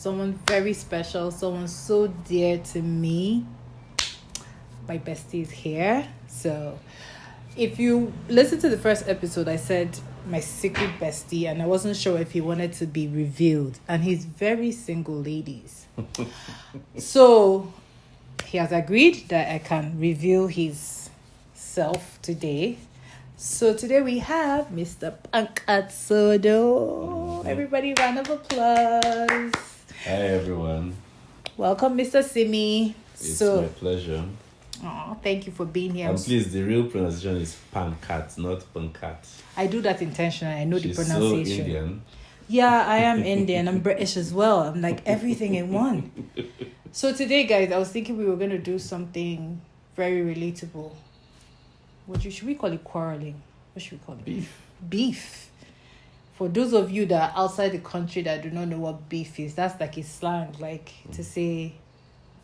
someone very special, someone so dear to me. My bestie is here. So if you listen to the first episode, I said my secret bestie, and I wasn't sure if he wanted to be revealed. And he's very single, ladies. So he has agreed that I can reveal his self today. So today we have Mr. SODO. Everybody, round of applause. Hi everyone. Welcome, Mr. Simi. It's my pleasure. Oh, thank you for being here. And please, the real pronunciation is Pankat, not Pankat. I do that intentionally. I know She's the pronunciation. So Indian. Yeah, I am Indian. I'm British as well. I'm like everything in one. So today, guys, I was thinking we were going to do something very relatable. Should we call it quarreling? What should we call it? Beef. For those of you that are outside the country that do not know what beef is, that's like a slang, like to say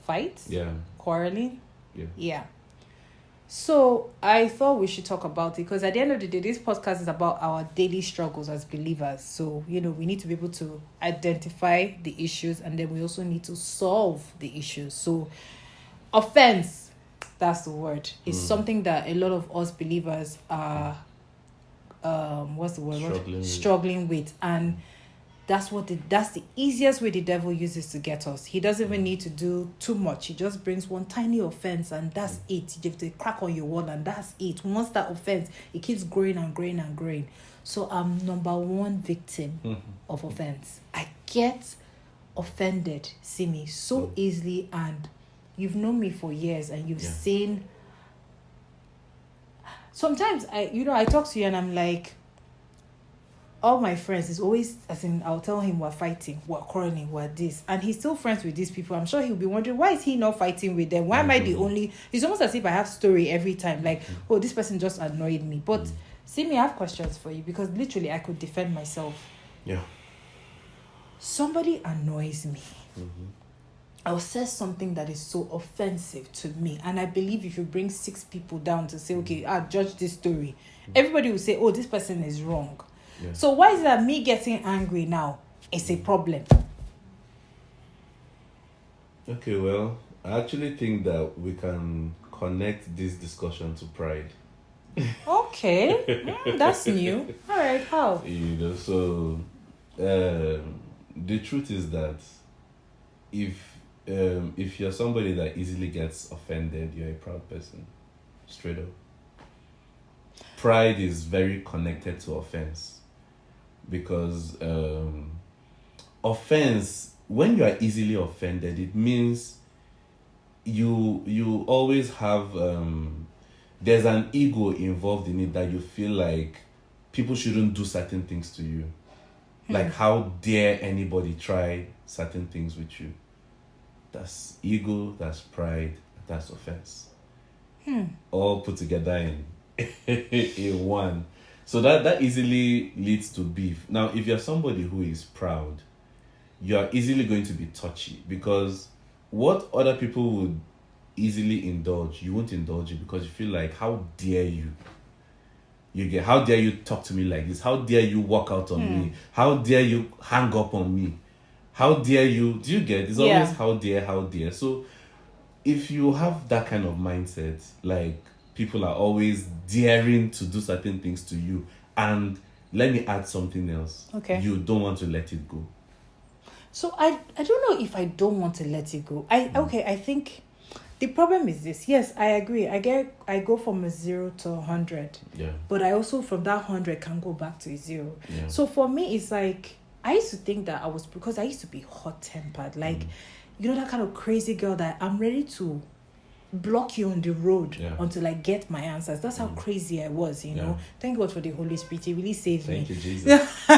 fight. Yeah. Quarreling. Yeah. So I thought we should talk about it because at the end of the day, this podcast is about our daily struggles as believers. So, we need to be able to identify the issues, and then we also need to solve the issues. So offense, that's the word. It's something that a lot of us believers are struggling with. And that's the easiest way the devil uses to get us. He doesn't even need to do too much. He just brings one tiny offense, and that's it. You have to crack on your wall, and that's it. Once that offense, it keeps growing and growing and growing. So I'm number one victim of offense. I get offended, Simi, so easily, and you've known me for years, and you've seen. Sometimes I talk to you and I'm like, all my friends is always, as in, I'll tell him we're fighting, we're quarreling, we're this, and he's still friends with these people. I'm sure he'll be wondering, why is he not fighting with them? Why am I the only? It's almost as if I have story every time, like, oh, this person just annoyed me. But see me, I have questions for you, because literally I could defend myself. Yeah. Somebody annoys me. Or says something that is so offensive to me, and I believe if you bring 6 people down to say, okay, judge this story, everybody will say, oh, this person is wrong. Yeah. So why is that me getting angry now is a problem? Okay, well, I actually think that we can connect this discussion to pride. Okay, that's new. All right, how? So the truth is that if you're somebody that easily gets offended, you're a proud person. Straight up. Pride is very connected to offense. Because offense, when you are easily offended, it means you always have there's an ego involved in it, that you feel like people shouldn't do certain things to you. Like, how dare anybody try certain things with you? That's ego, that's pride, that's offense. All put together in one. So that easily leads to beef. Now, if you're somebody who is proud, you're easily going to be touchy, because what other people would easily indulge, you won't indulge it, because you feel like, how dare you? How dare you talk to me like this? How dare you walk out on me? How dare you hang up on me? How dare you? Do you get? It's always how dare. So if you have that kind of mindset, like, people are always daring to do certain things to you, and let me add something else. Okay. You don't want to let it go. So I don't know if I don't want to let it go. I think the problem is this. Yes, I agree. I go from a 0 to 100. Yeah. But I also, from that 100, can go back to a 0. Yeah. So for me, it's like, I used to think that because I used to be hot-tempered. Like, that kind of crazy girl that I'm ready to block you on the road until I get my answers. That's how crazy I was, know. Thank God for the Holy Spirit. He really saved me. Thank you, Jesus. But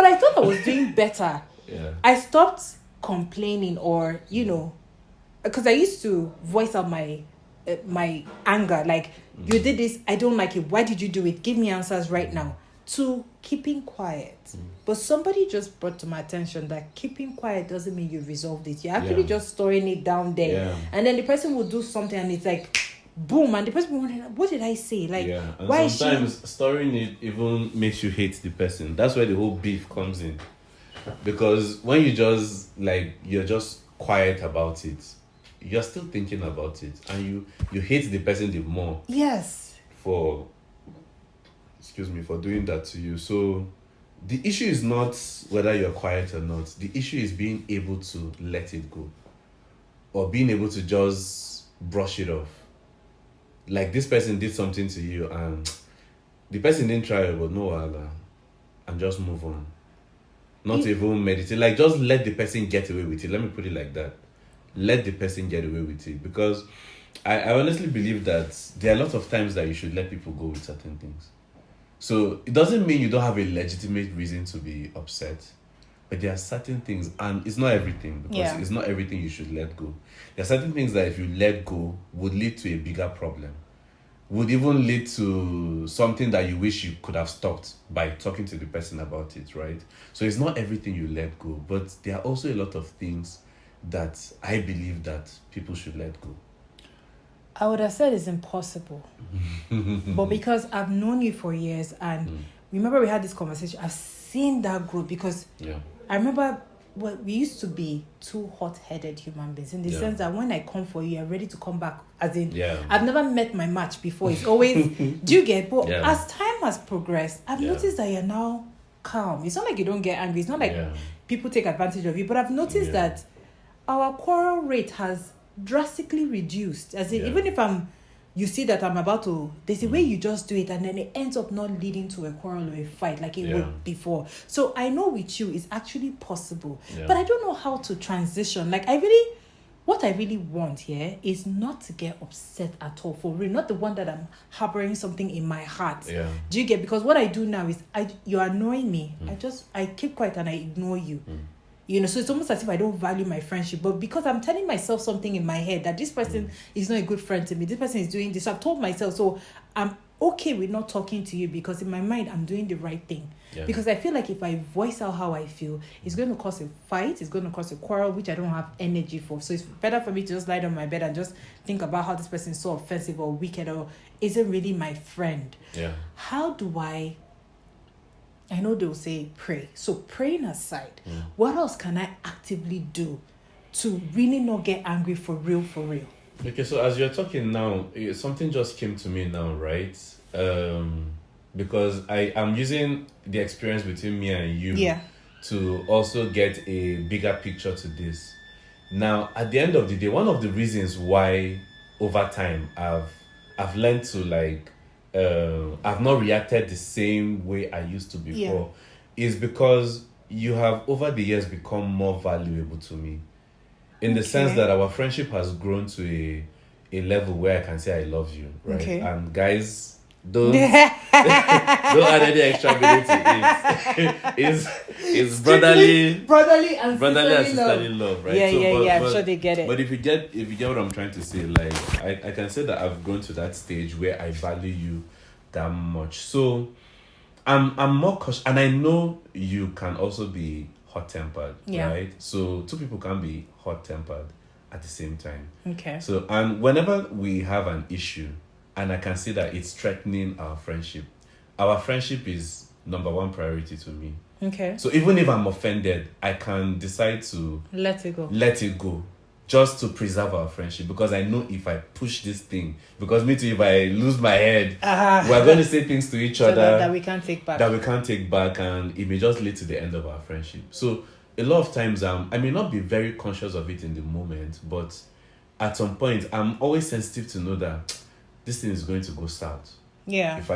I thought I was doing better. Yeah. I stopped complaining, or because I used to voice out my anger, like, you did this, I don't like it, why did you do it, give me answers right now, to keeping quiet. But somebody just brought to my attention that keeping quiet doesn't mean you resolved it. You're actually just storing it down there. And then the person will do something and it's like, boom, and the person will wonder, what did I say? Like, and why sometimes storing it even makes you hate the person. That's where the whole beef comes in. Because when you just like you're just quiet about it, you're still thinking about it, and you hate the person the more. Yes. For for doing that to you. So the issue is not whether you're quiet or not. The issue is being able to let it go, or being able to just brush it off. Like this person did something to you and the person didn't try, but no Allah, and just move on. Not even meditate. Like just let the person get away with it. Let me put it like that. Let the person get away with it. Because I honestly believe that there are a lot of times that you should let people go with certain things. So it doesn't mean you don't have a legitimate reason to be upset. But there are certain things, and it's not everything, because it's not everything you should let go. There are certain things that if you let go would lead to a bigger problem. Would even lead to something that you wish you could have stopped by talking to the person about it, right? So it's not everything you let go, but there are also a lot of things that I believe that people should let go. I would have said it's impossible. But because I've known you for years, and remember we had this conversation, I've seen that growth, because I remember we used to be two hot-headed human beings, in the sense that when I come for you, you're ready to come back. As in, I've never met my match before. It's always, do you get? But as time has progressed, I've noticed that you're now calm. It's not like you don't get angry. It's not like people take advantage of you. But I've noticed that our quarrel rate has drastically reduced. As in, even if you see that I'm about to, there's a way you just do it, and then it ends up not leading to a quarrel or a fight like it would before. So I know with you it's actually possible, but I don't know how to transition. Like what I really want here is not to get upset at all, for real. Not the one that I'm harboring something in my heart. Do you get? Because what I do now is you're annoying me. I keep quiet and I ignore you. You know, so it's almost as if I don't value my friendship. But because I'm telling myself something in my head that this person is not a good friend to me, this person is doing this, I've told myself, so I'm okay with not talking to you, because in my mind, I'm doing the right thing. Because I feel like if I voice out how I feel, it's going to cause a fight, it's going to cause a quarrel, which I don't have energy for. So it's better for me to just lie down my bed and just think about how this person is so offensive or wicked or isn't really my friend. How do I know they'll say pray. So praying aside, what else can I actively do to really not get angry for real? Okay, so as you're talking now, something just came to me now, right? Because I'm using the experience between me and you to also get a bigger picture to this. Now, at the end of the day, one of the reasons why over time I've learned to like I've not reacted the same way I used to before is because you have over the years become more valuable to me, in the sense that our friendship has grown to a level where I can say I love you, right? And guys, don't add any extra meaning to it. It's brotherly and sisterly love, right? I'm sure they get it. But if you get what I'm trying to say, like I can say that I've grown to that stage where I value you that much. So I'm more cautious, and I know you can also be hot-tempered, right? So two people can be hot-tempered at the same time. So, and whenever we have an issue and I can see that it's threatening our friendship is number one priority to me. So even if I'm offended, I can decide to let it go just to preserve our friendship, because I know if I push this thing, because me too, if I lose my head, we're going to say things to each other that we can't take back, and it may just lead to the end of our friendship. So a lot of times I may not be very conscious of it in the moment, but at some point I'm always sensitive to know that this thing is going to go south. If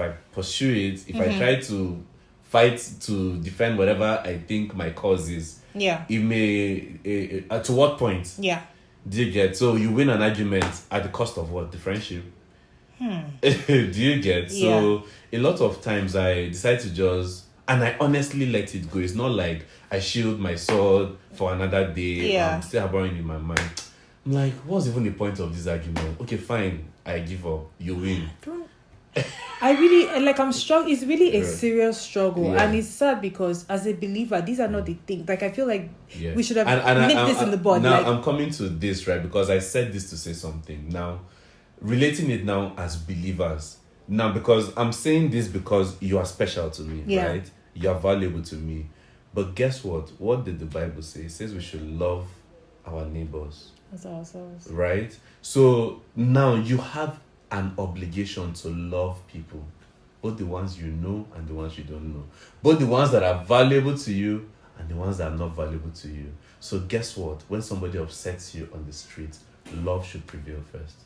I pursue it, if I try to fight to defend whatever I think my cause is, it may to what point do you get? So you win an argument at the cost of what? The friendship. Do you get? So a lot of times I decide to just, and I honestly let it go. It's not like I shield my sword for another day. I'm still harboring in my mind. I'm like, what's even the point of this argument? Okay, fine, I give up. You win. I really, like, I'm strong. It's really a serious struggle, and it's sad because as a believer, these are not the things. Like, I feel like we should have nipped this in the bud. Now, I'm coming to this, right, because I said this to say something. Now, relating it now as believers. Now, because I'm saying this because you are special to me, right? You are valuable to me. But guess what? What did the Bible say? It says we should love our neighbors. As ourselves. Right? So now you have an obligation to love people. Both the ones you know and the ones you don't know. Both the ones that are valuable to you and the ones that are not valuable to you. So guess what? When somebody upsets you on the street, love should prevail first.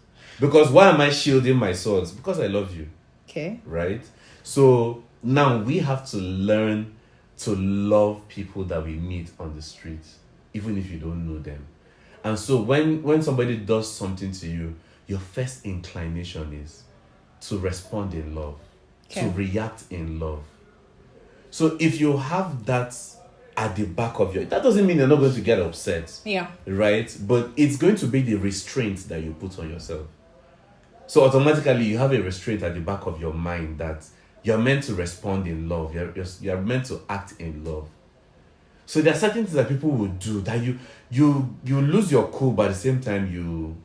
Because why am I shielding my swords? Because I love you. Okay. Right? So now we have to learn to love people that we meet on the street, even if you don't know them. And so when somebody does something to you, your first inclination is to respond in love, to react in love. So if you have that at the back of that doesn't mean you're not going to get upset. Yeah. Right? But it's going to be the restraint that you put on yourself. So automatically you have a restraint at the back of your mind that you're meant to respond in love. You're meant to act in love. So there are certain things that people will do that you lose your cool, but at the same time you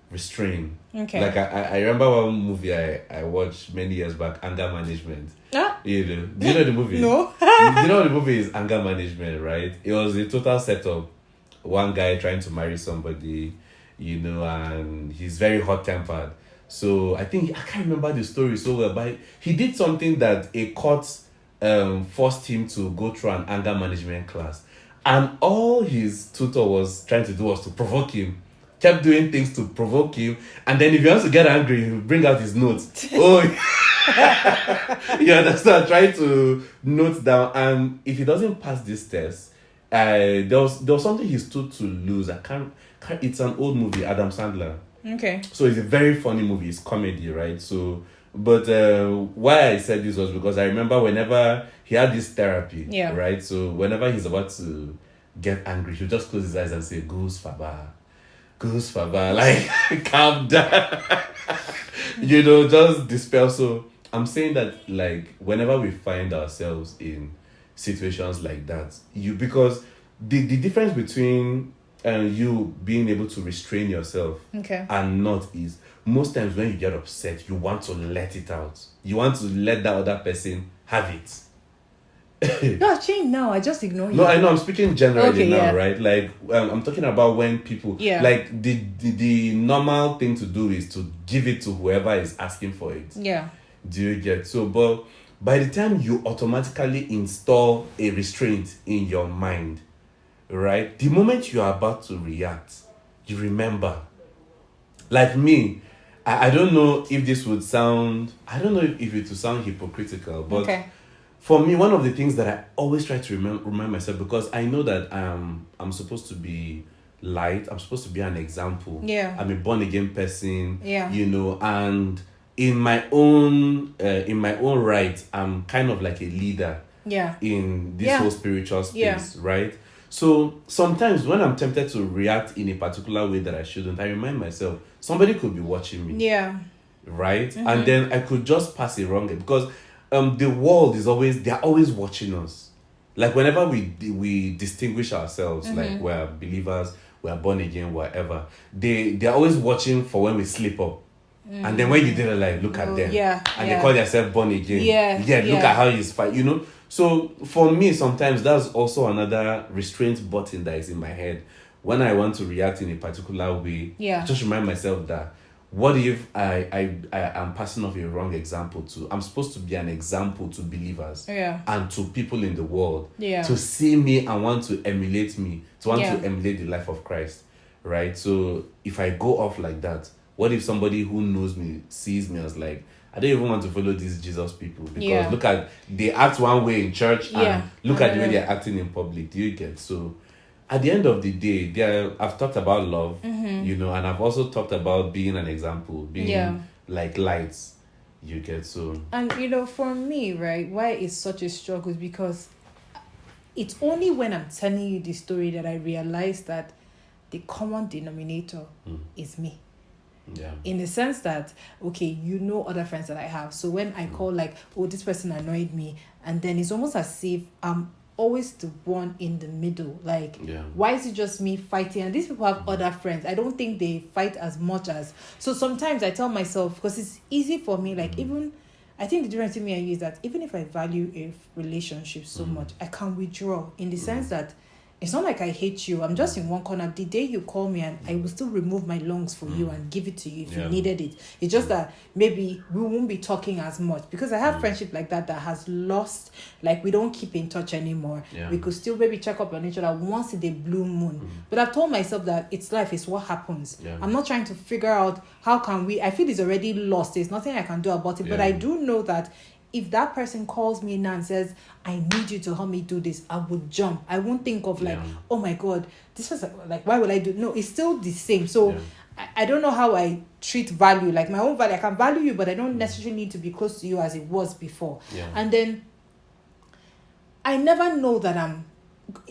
restrain. Okay. Like I remember one movie I watched many years back, Anger Management. Ah. Do you know the movie? No. You know the movie is Anger Management, right? It was a total setup. One guy trying to marry somebody, and he's very hot-tempered. So I can't remember the story so well, but he did something that a court forced him to go through an anger management class. And all his tutor was trying to do was to provoke him. Kept doing things to provoke him. And then if he wants to get angry, he'll bring out his notes. Oh, you understand? Trying to note down. And if he doesn't pass this test, there was something he stood to lose. It's an old movie, Adam Sandler. Okay. So it's a very funny movie. It's comedy, right? So, but why I said this was because I remember whenever he had this therapy, right? So whenever he's about to get angry, he'll just close his eyes and say, Goose Faba, like, calm down. Just dispel. So I'm saying that, like, whenever we find ourselves in situations like that, because the difference between you being able to restrain yourself and not is most times when you get upset, you want to let it out. You want to let that other person have it. No, change now. I just ignore you. No, I know. I'm speaking generally now, right? Like, I'm talking about when people, like, the normal thing to do is to give it to whoever is asking for it. Yeah. Do you get? So, but by the time you automatically install a restraint in your mind, right? The moment you are about to react, you remember. Like me, I don't know if this would sound, I don't know if it would sound hypocritical, but for me, one of the things that I always try to remind myself, because I know that I'm supposed to be light, I'm supposed to be an example. Yeah. I'm a born again person. Yeah. And in my own right, I'm kind of like a leader. Yeah. In this whole spiritual space, right? So sometimes when I'm tempted to react in a particular way that I shouldn't, I remind myself, somebody could be watching me. Yeah. Right? Mm-hmm. And then I could just pass it wrong because the world they're always watching us. Like whenever we distinguish ourselves, like we're believers, we're born again, whatever, they're always watching for when we slip up. And then when you did it, like, look at them. Yeah. And they call themselves born again. Yeah. Look at how he's fight, So for me, sometimes that's also another restraint button that is in my head. When I want to react in a particular way, just remind myself that what if I am passing off a wrong example to, I'm supposed to be an example to believers and to people in the world to see me and want to emulate me, to want to emulate the life of Christ, right? So if I go off like that, what if somebody who knows me sees me as like, I don't even want to follow these Jesus people because look at, they act one way in church and look at the way they're acting in public. Do you get? So at the end of the day, I've talked about love, and I've also talked about being an example, being like lights. You get? So. And for me, right, why it's such a struggle is because it's only when I'm telling you the story that I realize that the common denominator is me. Yeah. In the sense that, okay, other friends that I have. So when I call like, oh, this person annoyed me, and then it's almost as if I'm always the one in the middle. Like, why is it just me fighting? And these people have other friends. I don't think they fight as much as. So sometimes I tell myself, because it's easy for me, like even I think the difference between me and you is that even if I value a relationship so much, I can withdraw in the sense that it's not like I hate you. I'm just in one corner. The day you call me, and I will still remove my lungs for you and give it to you if you needed it. It's just that maybe we won't be talking as much, because I have friendship like that has lost, like we don't keep in touch anymore. We could still maybe check up on each other once in a blue moon. But I've told myself that it's life, it's what happens. I'm not trying to figure out how can we, I feel it's already lost. There's nothing I can do about it. But I do know that if that person calls me now and says, I need you to help me do this, I would jump. I won't think of like, oh my God, this was like, why will I do? No, it's still the same. So I don't know how I treat value, like my own value. I can value you, but I don't necessarily need to be close to you as it was before. And then I never know that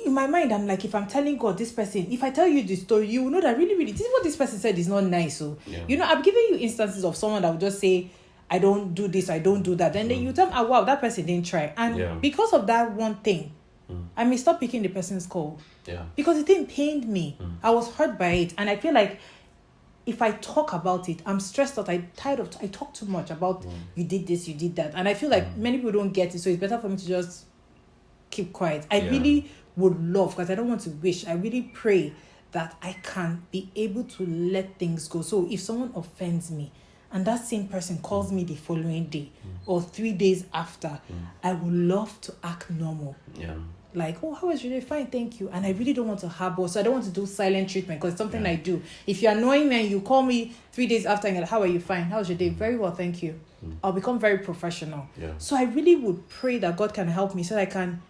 in my mind, I'm like, if I'm telling God, this person, if I tell you the story, you will know that really, this is what this person said is not nice. So, you know, I'm giving you instances of someone that would just say, I don't do this, I don't do that. And then you tell me, oh, wow, that person didn't try. And because of that one thing, I may stop picking the person's call. Because the thing pained me. I was hurt by it. And I feel like if I talk about it, I'm stressed out. I talk too much about you did this, you did that. And I feel like many people don't get it. So it's better for me to just keep quiet. I really would love, because I don't want to wish, I really pray that I can be able to let things go. So if someone offends me, and that same person calls me the following day or 3 days after, I would love to act normal. Like, oh, how was your day? Fine, thank you. And I really don't want to harbor, so I don't want to do silent treatment, because it's something I do. If you're annoying me and you call me 3 days after and you're like, how are you? Fine. How was your day? Very well, thank you. I'll become very professional. So I really would pray that God can help me so that I can,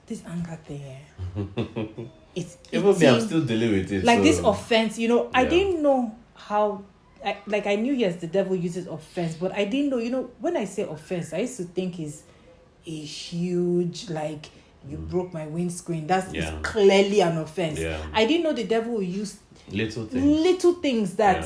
this anger thing, even me, I'm still dealing with it. Like this offense, you know, I didn't know how. I knew, yes, the devil uses offense, but I didn't know, you know, when I say offense, I used to think is a huge, like, you broke my windscreen. That's is clearly an offense. I didn't know the devil will use little things that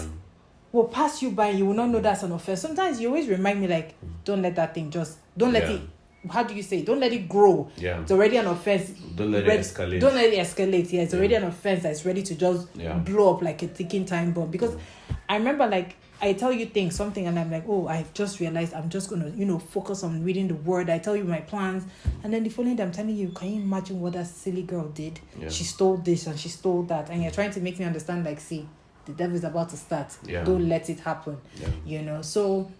will pass you by. You will not know that's an offense. Sometimes you always remind me, like, don't let that thing don't let it, how do you say, don't let it grow. It's already an offense. Don't let it escalate. Don't let it escalate. It's already an offense that's ready to just blow up like a ticking time bomb. Because I remember, like, I tell you something, and I'm like, oh, I've just realized I'm just going to, you know, focus on reading the word. I tell you my plans. And then the following day, I'm telling you, can you imagine what that silly girl did? She stole this and she stole that. And you're trying to make me understand, like, see, the devil is about to start. Don't let it happen. You know, so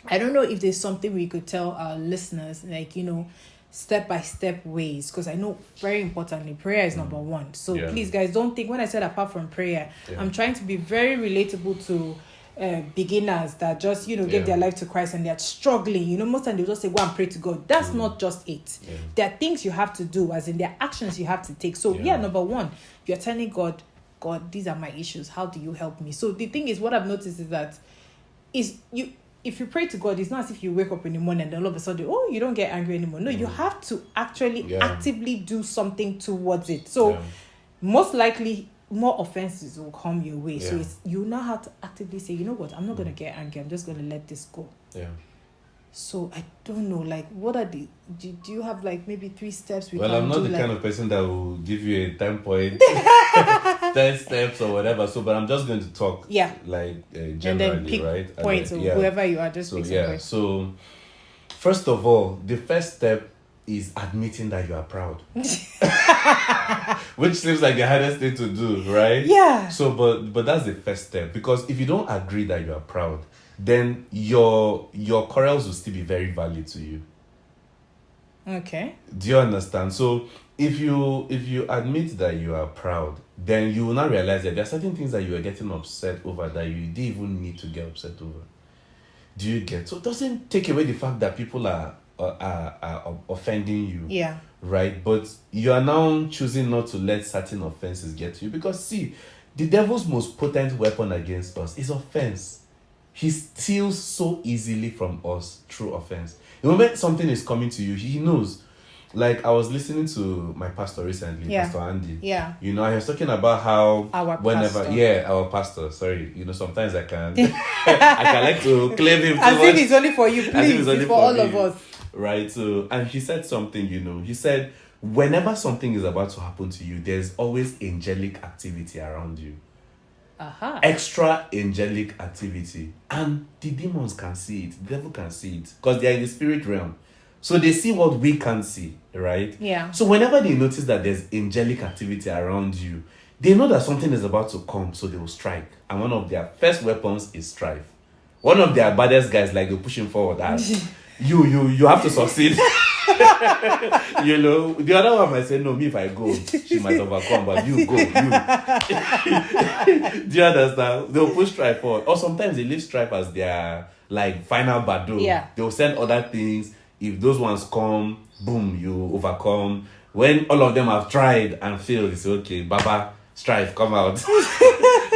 I don't know if there's something we could tell our listeners, like, you know, step-by-step ways, because I know, very importantly, prayer is number one. So please, guys, don't think when I said apart from prayer, I'm trying to be very relatable to beginners that just, you know, give their life to Christ and they're struggling. You know, most times they'll just say, go and pray to God. That's not just it. There are things you have to do, as in there are actions you have to take. So number one, you're telling God, these are my issues. How do you help me? So the thing is, what I've noticed is that if you pray to God, it's not as if you wake up in the morning and then all of a sudden, oh, you don't get angry anymore. No, you have to actually actively do something towards it. So most likely, more offenses will come your way. So you now have to actively say, you know what, I'm not going to get angry. I'm just going to let this go. So I don't know, like, what are do you have like maybe 3 steps? Well, I'm not the kind of person that will give you a 10 point, 10 steps or whatever. So, but I'm just going to talk like generally, and then pick right? points, and then, whoever you are, just so pick some points. So first of all, the first step is admitting that you are proud. Which seems like the hardest thing to do, right? So but that's the first step, because if you don't agree that you are proud, then your quarrels will still be very valid to you. Okay. Do you understand? So if you admit that you are proud, then you will not realize that there are certain things that you are getting upset over that you didn't even need to get upset over. Do you get? So it doesn't take away the fact that people are offending you. Right? But you are now choosing not to let certain offenses get to you, because see, the devil's most potent weapon against us is offense. He steals so easily from us through offense. The moment something is coming to you, he knows. Like, I was listening to my pastor recently, Pastor Andy. You know, I was talking about how our pastor. Sorry, you know, sometimes I can like to claim him too as much. if it's only for you, please. It's for all of us. Right? So, and he said something, you know. He said, whenever something is about to happen to you, there's always angelic activity around you. extra angelic activity, and the demons can see it, the devil can see it, because they are in the spirit realm. So they see what we can't see, right? Yeah. So whenever they notice that there's angelic activity around you, they know that something is about to come, so they will strike. And one of their first weapons is strife. One of their baddest guys, like, they're pushing forward as you have to succeed. You know, the other one might say, no, me, if I go, she might overcome, but you go, you. Do you understand? They'll push strife forward. Or sometimes they leave strife as their, like, final battle. Yeah. They'll send other things. If those ones come, boom, you overcome. When all of them have tried and failed, it's okay, Baba, strife, come out.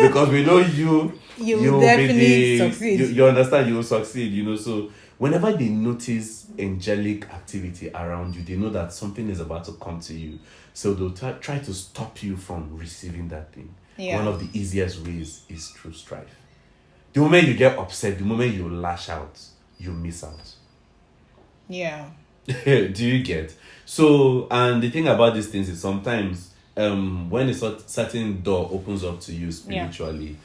Because we know you will definitely succeed. You understand, you will succeed, you know. So whenever they notice angelic activity around you, they know that something is about to come to you. So they'll try to stop you from receiving that thing. Yeah. One of the easiest ways is through strife. The moment you get upset, the moment you lash out, you miss out. Yeah. Do you get? So, and the thing about these things is sometimes when a certain door opens up to you spiritually,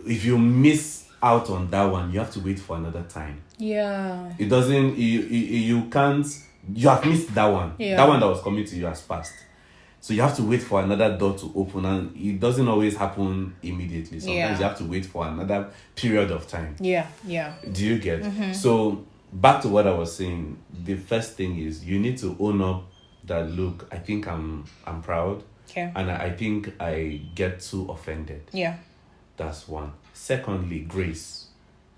if you miss out on that one, you have to wait for another time. Yeah. It doesn't, you can't, you have missed that one. Yeah. That one that was coming to you has passed. So you have to wait for another door to open, and it doesn't always happen immediately. Sometimes you have to wait for another period of time. Yeah, yeah. Do you get? So back to what I was saying, the first thing is you need to own up that, look, I think I'm proud. Okay. And I think I get too offended. Yeah. That's one. Secondly, grace.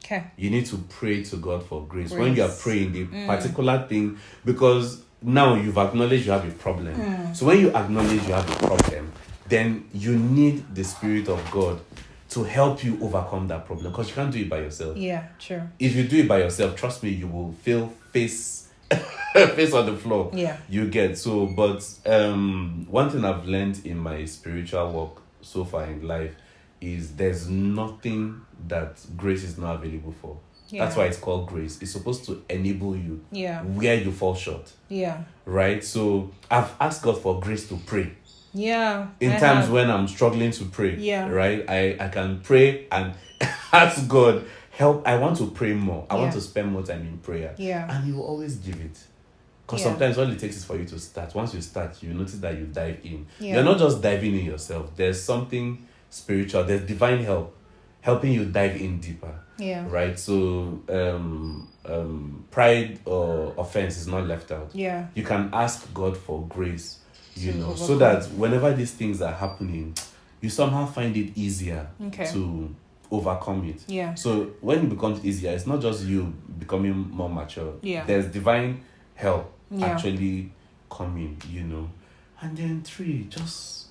Okay. You need to pray to God for grace. When you are praying the particular thing, because now you've acknowledged you have a problem. So when you acknowledge you have a problem, then you need the Spirit of God to help you overcome that problem, because you can't do it by yourself. Yeah, sure. If you do it by yourself, trust me, you will feel face on the floor. Yeah. You get. So, but one thing I've learned in my spiritual walk so far in life is there's nothing that grace is not available for. Yeah. That's why it's called grace. It's supposed to enable you where you fall short. Yeah. Right? So I've asked God for grace to pray. Yeah. In times when I'm struggling to pray. Yeah. Right? I can pray and ask God, help. I want to pray more. I want to spend more time in prayer. Yeah. And He will always give it. Because sometimes all it takes is for you to start. Once you start, you notice that you dive in. Yeah. You're not just diving in yourself. There's something spiritual. There's divine help helping you dive in deeper. Yeah. Right? So pride or offense is not left out. Yeah. You can ask God for grace, you know, so that whenever these things are happening, you somehow find it easier to overcome it. Yeah. So when it becomes easier, it's not just you becoming more mature. Yeah. There's divine help actually coming, you know. And then 3, just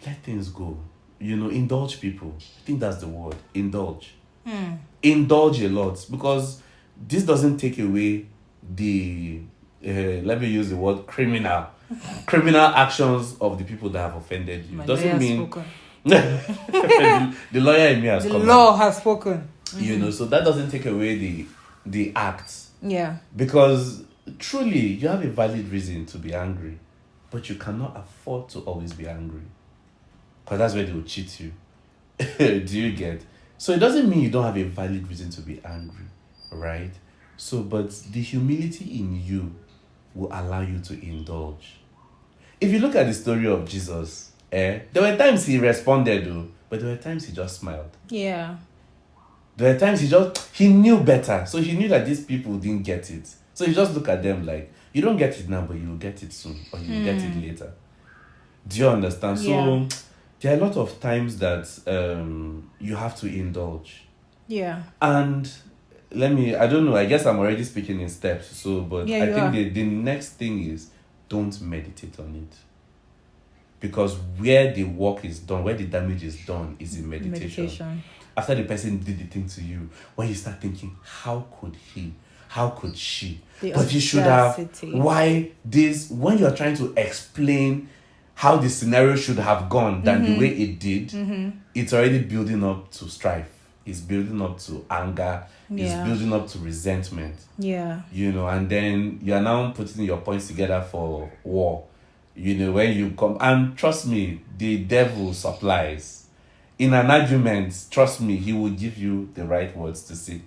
let things go. You know, indulge people. I think that's the word. Indulge. Indulge a lot, because this doesn't take away the let me use the word criminal actions of the people that have offended you. Doesn't mean the lawyer in me has come. The law has spoken. You know, so that doesn't take away the acts. Yeah. Because truly, you have a valid reason to be angry, but you cannot afford to always be angry, because that's where they will cheat you. Do you get? So it doesn't mean you don't have a valid reason to be angry, right? So, but the humility in you will allow you to indulge. If you look at the story of Jesus, there were times he responded though, but there were times he just smiled. Yeah. There were times he knew better. So he knew that these people didn't get it. So he just looked at them like, you don't get it now, but you'll get it soon, or you'll get it later. Do you understand? So there are a lot of times that you have to indulge. Yeah. And I don't know, I guess I'm already speaking in steps. So, but I think the next thing is, don't meditate on it. Because where the work is done, where the damage is done, is in meditation. After the person did the thing to you, when you start thinking, how could he? How could she? But you should have. Why this? When you're trying to explain how the scenario should have gone than the way it did, it's already building up to strife. It's building up to anger. It's building up to resentment. Yeah. You know, and then you are now putting your points together for war. You know, when you come, and trust me, the devil supplies. in an argument, trust me, he will give you the right words to say.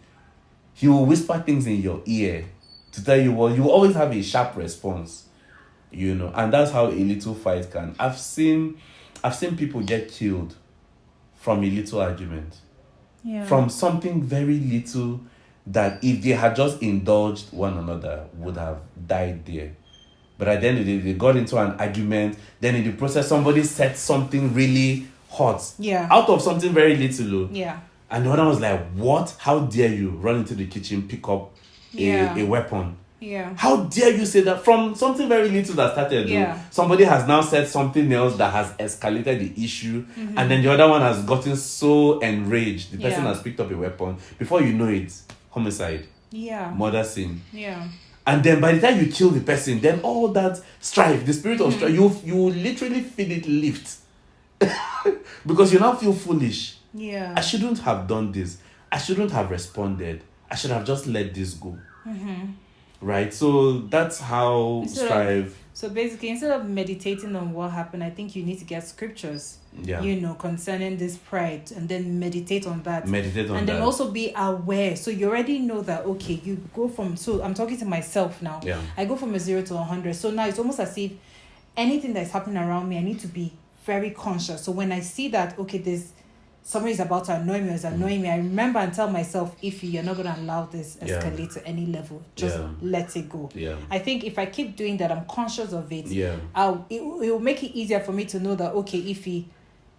He will whisper things in your ear to tell you what. You will always have a sharp response, and that's how a little fight can. I've seen people get killed from a little argument. Yeah. From something very little that if they had just indulged one another would have died there. But at the end of the day, they got into an argument. Then in the process, somebody said something really hot. Yeah. Out of something very little. Yeah. And the other was like, what? How dare you run into the kitchen, pick up a weapon? Yeah. How dare you say that from something very little that started? Yeah. Somebody has now said something else that has escalated the issue. And then the other one has gotten so enraged. The person has picked up a weapon. Before you know it, homicide. Yeah. Murder scene. Yeah. And then by the time you kill the person, then all that strife, the spirit of strife, you will literally feel it lift. Because you now feel foolish. Yeah. I shouldn't have done this. I shouldn't have responded. I should have just let this go. Right? So that's how strive. So basically, instead of meditating on what happened, I think you need to get scriptures, concerning this pride, and then meditate on that. And then also be aware. So you already know that, okay, you go from, so I'm talking to myself now. Yeah. I go from a 0 to 100. So now it's almost as if anything that's happening around me, I need to be very conscious. So when I see that, okay, somebody is about to annoy me or is annoying me, I remember and tell myself, if you're not going to allow this escalate to any level, just let it go. Yeah. I think if I keep doing that, I'm conscious of it. Yeah. It will make it easier for me to know that, okay,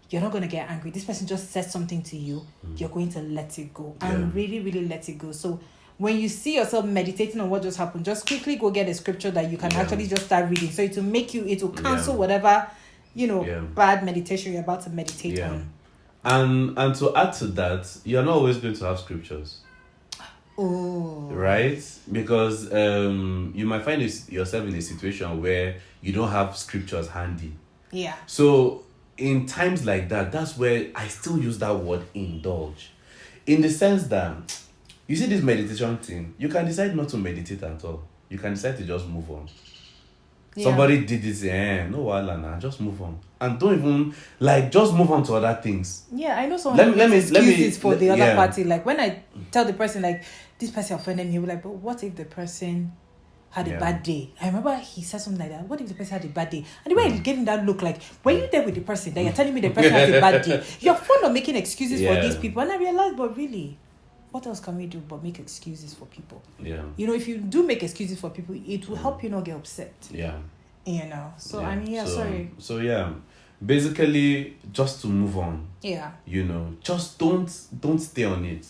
you're not going to get angry. This person just said something to you. You're going to let it go and really, really let it go. So when you see yourself meditating on what just happened, just quickly go get a scripture that you can actually just start reading. So it will cancel whatever, bad meditation you're about to meditate on. And to add to that, you're not always going to have scriptures. Oh. Right? Because you might find yourself in a situation where you don't have scriptures handy. Yeah. So in times like that, that's where I still use that word indulge. In the sense that, you see this meditation thing, you can decide not to meditate at all. You can decide to just move on. Yeah. Somebody did this, no wahala now, just move on. And don't even, just move on to other things. Yeah, I know someone excuses for the other party. Like, when I tell the person, like, this person offended me, he'll be like, but what if the person had a bad day? I remember he said something like that. What if the person had a bad day? And the way he gave him that look, like, were you there with the person that you're telling me the person has a bad day? You're fond of making excuses for these people. And I realized, but really, what else can we do but make excuses for people? Yeah. If you do make excuses for people, it will help you not get upset. Yeah. So, I mean, sorry. So, basically, just to move on. Yeah. Just don't stay on it.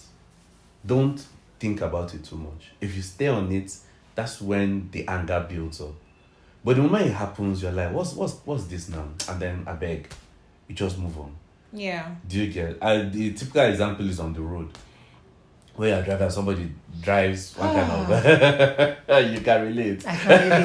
Don't think about it too much. If you stay on it, that's when the anger builds up. But the moment it happens, you're like, what's this now? And then, I beg, you just move on. Yeah. Do you get? The typical example is on the road. Where you're driving, somebody drives one kind of... You can relate. I can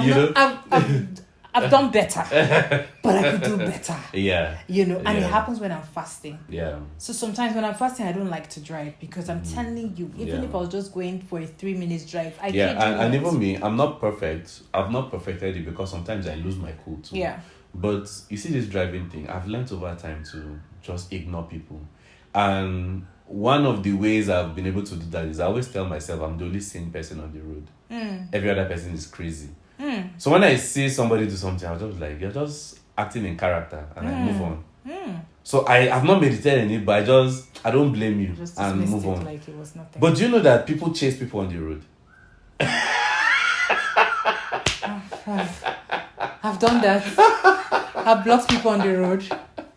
relate. I've done better, but I could do better. Yeah. And it happens when I'm fasting. Yeah. So sometimes when I'm fasting, I don't like to drive because I'm telling you, even if I was just going for a 3 minutes drive, I can't do and even me, I'm not perfect. I've not perfected it because sometimes I lose my cool too. Yeah. But you see this driving thing, I've learned over time to just ignore people. And one of the ways I've been able to do that is I always tell myself I'm the only sane person on the road. Every other person is crazy. So when I see somebody do something, I'll just like, you're just acting in character, and I move on. So I have not meditated in it, but I don't blame you and move on. Like it was nothing. But do you know that people chase people on the road? I've done that. I've blocked people on the road.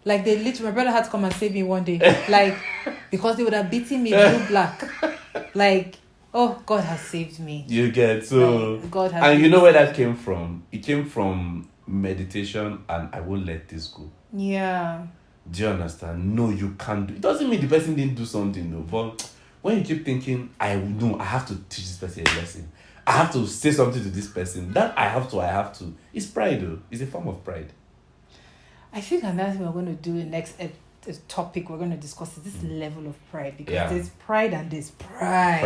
Like, they literally, my brother had to come and save me one day. Like, because they would have beaten me blue black. Like, oh, God has saved me. You get, so... Like, God has and you know where that came from? It came from meditation and I won't let this go. Yeah. Do you understand? No, you can't do it. Doesn't mean the person didn't do something, though. But when you keep thinking, I have to teach this person a lesson. I have to say something to this person. That I have to. It's pride, though. It's a form of pride. I think another thing we're going to do in next this topic we're going to discuss is this level of pride, because Yeah. there's pride and there's pride.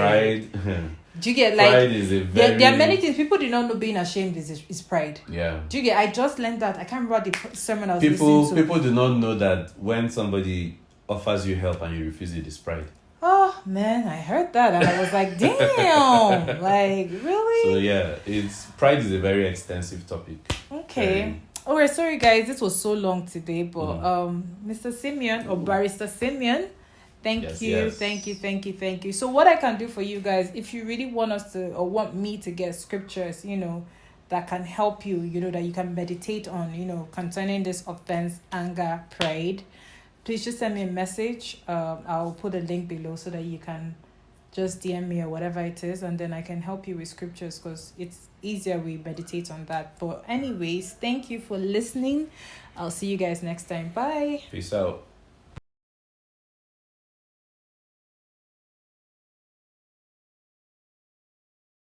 Pride. Do you get, like, Pride is a very... there are many things people do not know being ashamed is pride. Yeah. Do you get? I just learned that. I can't remember the sermon I was listening to. People do not know that when somebody offers you help and you refuse it, it's pride. Oh man, I heard that and I was like, damn, like really? So yeah, pride is a very extensive topic. Okay. Alright, sorry guys, this was so long today, but Mr. SIMEON or Barrister SIMEON, thank you. So what I can do for you guys, if you really want us to, or want me to get scriptures, that can help you, that you can meditate on, concerning this offense, anger, pride, please just send me a message. I'll put a link below so that you can just DM me or whatever it is, and then I can help you with scriptures, because it's easier we meditate on that. But anyways, thank you for listening. I'll see you guys next time. Bye. Peace out.